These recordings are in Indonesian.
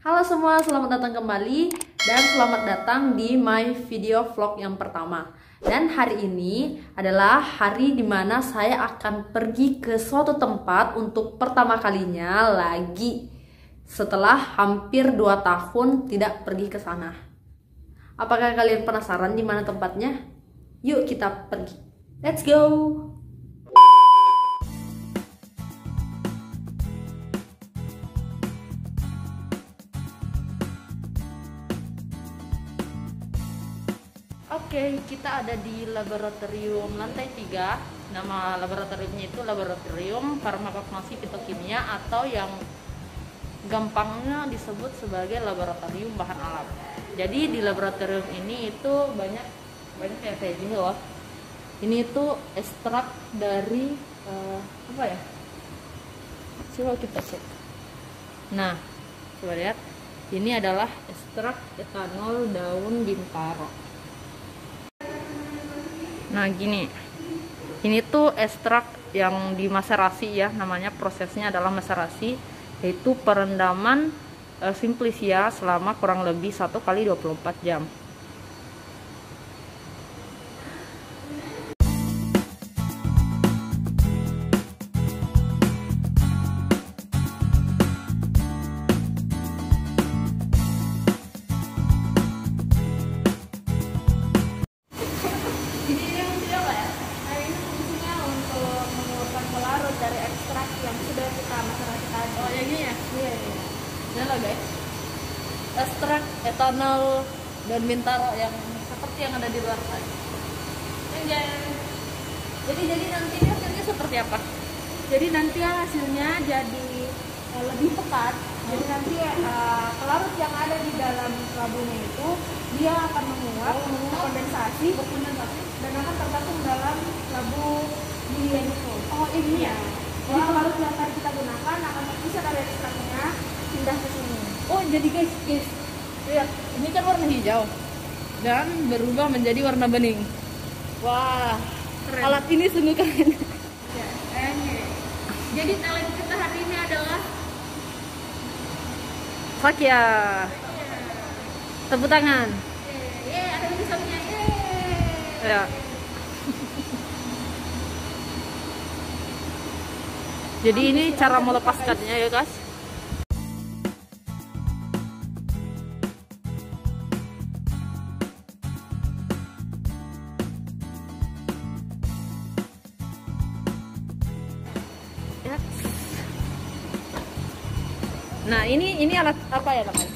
Halo semua, selamat datang kembali dan selamat datang di my video vlog yang pertama. Dan hari ini adalah hari dimana saya akan pergi ke suatu tempat untuk pertama kalinya lagi setelah hampir 2 tahun tidak pergi ke sana. Apakah kalian penasaran di mana tempatnya? Yuk kita pergi. Let's go! Oke, kita ada di laboratorium lantai 3. Nama laboratoriumnya itu Laboratorium Farmakognosi Fitokimia atau yang gampangnya disebut sebagai laboratorium bahan alam. Jadi di laboratorium ini itu banyak ya kayak gini loh. Ini itu ekstrak dari apa ya? Coba kita cek. Nah, coba lihat. Ini adalah ekstrak etanol daun bintaro. Nah gini, ini tuh ekstrak yang dimaserasi ya, namanya prosesnya adalah maserasi, yaitu perendaman simplicia selama kurang lebih 1 kali 24 jam. Dari ekstrak yang sudah kita maserasi tadi. Oh yang ini ya? Iya. Ini loh guys, ekstrak etanol daun bintaro yang seperti yang ada di luar tadi. Jadi nanti hasilnya seperti apa? Jadi nanti hasilnya jadi lebih pekat. Jadi nanti pelarut yang ada di dalam labunya itu dia akan menguap, berkondensasi, dan akan tergabung dalam labu lilin itu. Oh ini ya. Jadi pelarut yang tadi kita gunakan akan terpisah dari ekstraknya pindah ke sini. Oh jadi guys, lihat ini kan warna hijau dan berubah menjadi warna bening. Wah, keren. Alat ini sungguh keren. Ya, kayaknya. Jadi talent kita hari ini adalah Fakia. Tepuk tangan. Ada tulisannya. Ya. Jadi ini cara melepaskannya ya guys. Nah ini alat apa ya namanya?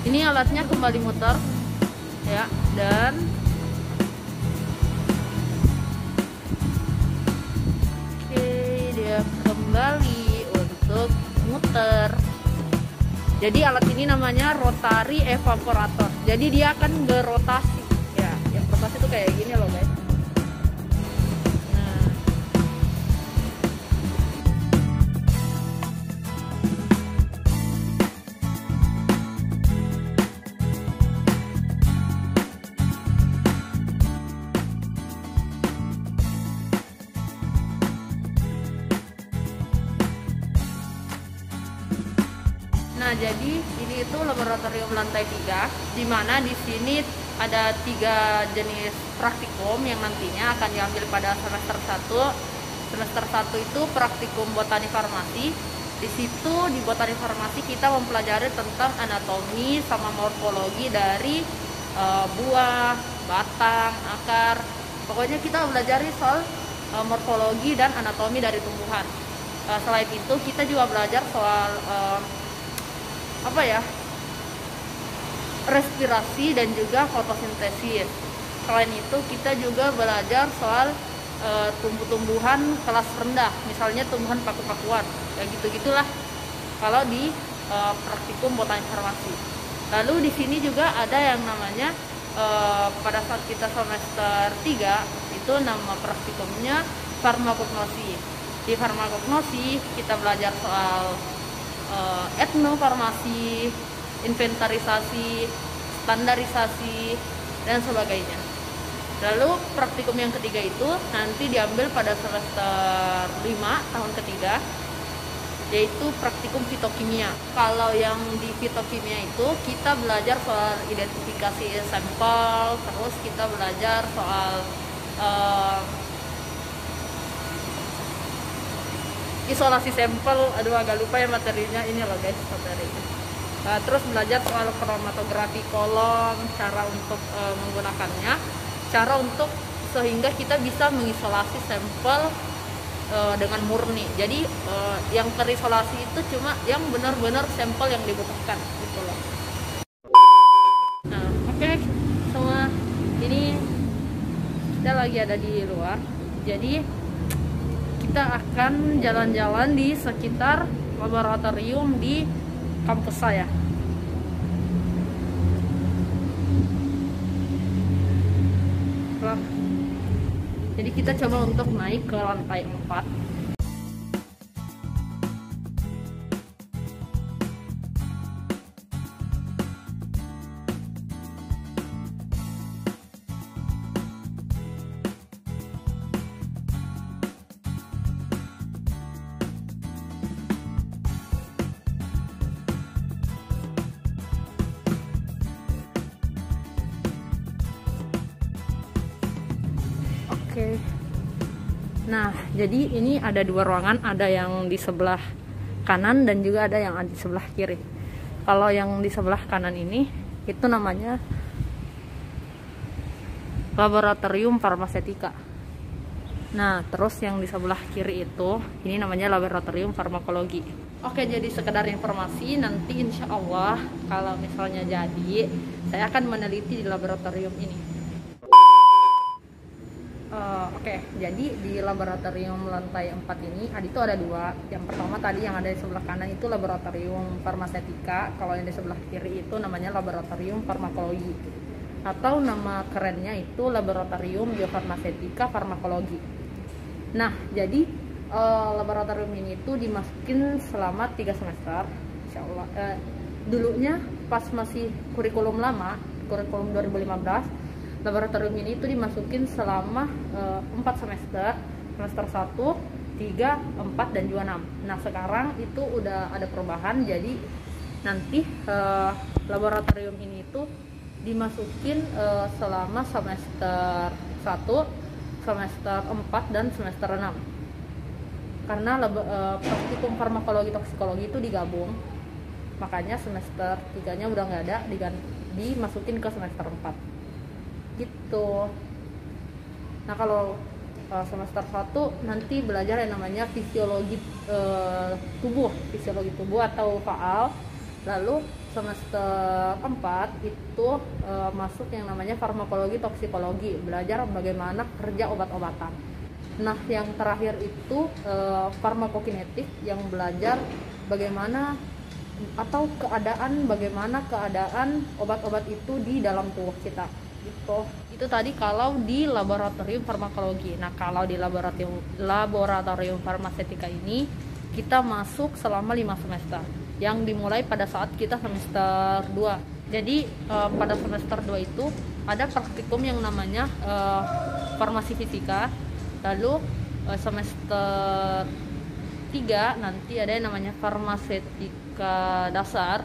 Ini alatnya kembali muter ya, dan oke, dia kembali untuk muter. Jadi alat ini namanya rotary evaporator. Jadi dia akan berotasi ya. Yang rotasi itu kayak gini loh guys. Nah, jadi ini itu laboratorium lantai 3, di mana di sini ada 3 jenis praktikum yang nantinya akan diambil pada semester 1. Semester 1 itu praktikum botani farmasi. Di situ di botani farmasi kita mempelajari tentang anatomi sama morfologi dari buah, batang, akar. Pokoknya kita belajar soal morfologi dan anatomi dari tumbuhan. Selain itu kita juga belajar soal apa ya, respirasi dan juga fotosintesis. Selain itu kita juga belajar soal tumbuh-tumbuhan kelas rendah, misalnya tumbuhan paku-pakuan, ya gitu-gitulah kalau di praktikum botanik farmasi. Lalu di sini juga ada yang namanya pada saat kita semester 3 itu nama praktikumnya farmakognosi. Di farmakognosi kita belajar soal etnofarmasi, inventarisasi, standarisasi, dan sebagainya. Lalu praktikum yang ketiga itu nanti diambil pada semester 5 tahun ketiga, yaitu praktikum fitokimia. Kalau yang di fitokimia itu kita belajar soal identifikasi sampel, terus kita belajar soal isolasi sampel. Aduh, agak lupa ya materinya, ini loh guys materinya. Terus belajar soal kromatografi kolom, cara untuk menggunakannya, cara untuk sehingga kita bisa mengisolasi sampel dengan murni. Jadi yang terisolasi itu cuma yang benar-benar sampel yang dibutuhkan gitu loh. Nah, oke, semua ini kita lagi ada di luar. Jadi kita akan jalan-jalan di sekitar laboratorium di kampus saya. Jadi kita coba untuk naik ke lantai 4. Oke. Nah, jadi ini ada dua ruangan, ada yang di sebelah kanan dan juga ada yang di sebelah kiri. Kalau yang di sebelah kanan ini itu namanya laboratorium farmasetika. Nah, terus yang di sebelah kiri itu ini namanya laboratorium farmakologi. Oke, jadi sekedar informasi, nanti insya Allah kalau misalnya jadi, saya akan meneliti di laboratorium ini. Oke, jadi di laboratorium lantai 4 ini itu ada dua. Yang pertama tadi yang ada di sebelah kanan itu laboratorium farmasetika. Kalau yang di sebelah kiri itu namanya laboratorium farmakologi, atau nama kerennya itu laboratorium biofarmasetika farmakologi. Nah, jadi laboratorium ini itu dimasukin selama 3 semester insya Allah. Dulunya pas masih kurikulum lama, kurikulum 2015, laboratorium ini itu dimasukin selama 4 semester, semester 1, 3, 4, dan juga 6. Nah, sekarang itu udah ada perubahan, jadi nanti laboratorium ini itu dimasukin selama semester 1, semester 4, dan semester 6. Karena praktikum farmakologi toksikologi itu digabung, makanya semester 3-nya udah nggak ada, dimasukin ke semester 4 gitu. Nah, kalau semester 1 nanti belajar yang namanya fisiologi tubuh atau faal. Lalu semester 4 itu masuk yang namanya farmakologi toksikologi, belajar bagaimana kerja obat-obatan. Nah, yang terakhir itu farmakokinetik, yang belajar bagaimana atau bagaimana keadaan obat-obat itu di dalam tubuh kita. Itu tadi kalau di laboratorium farmakologi. Nah, kalau di laboratorium farmasetika ini kita masuk selama 5 semester, yang dimulai pada saat kita semester 2. Jadi pada semester 2 itu ada praktikum yang namanya farmasi fisika. Lalu semester 3 nanti ada yang namanya farmasetika dasar.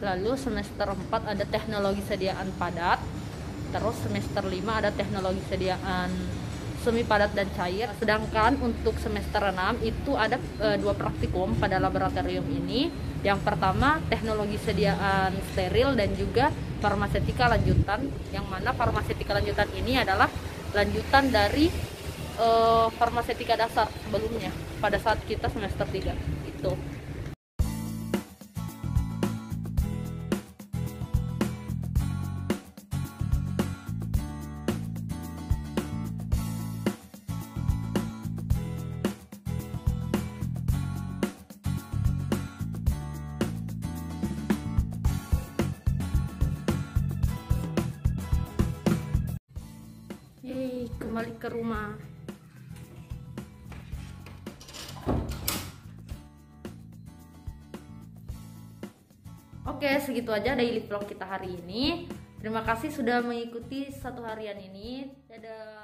Lalu semester 4 ada teknologi sediaan padat. Terus semester 5 ada teknologi sediaan semi padat dan cair. Sedangkan untuk semester 6 itu ada 2 praktikum pada laboratorium ini. Yang pertama teknologi sediaan steril dan juga farmasetika lanjutan, yang mana farmasetika lanjutan ini adalah lanjutan dari farmasetika dasar sebelumnya pada saat kita semester 3 itu. kembali ke rumah. Oke, segitu aja daily vlog kita hari ini. Terima kasih sudah mengikuti satu harian ini. Dadah.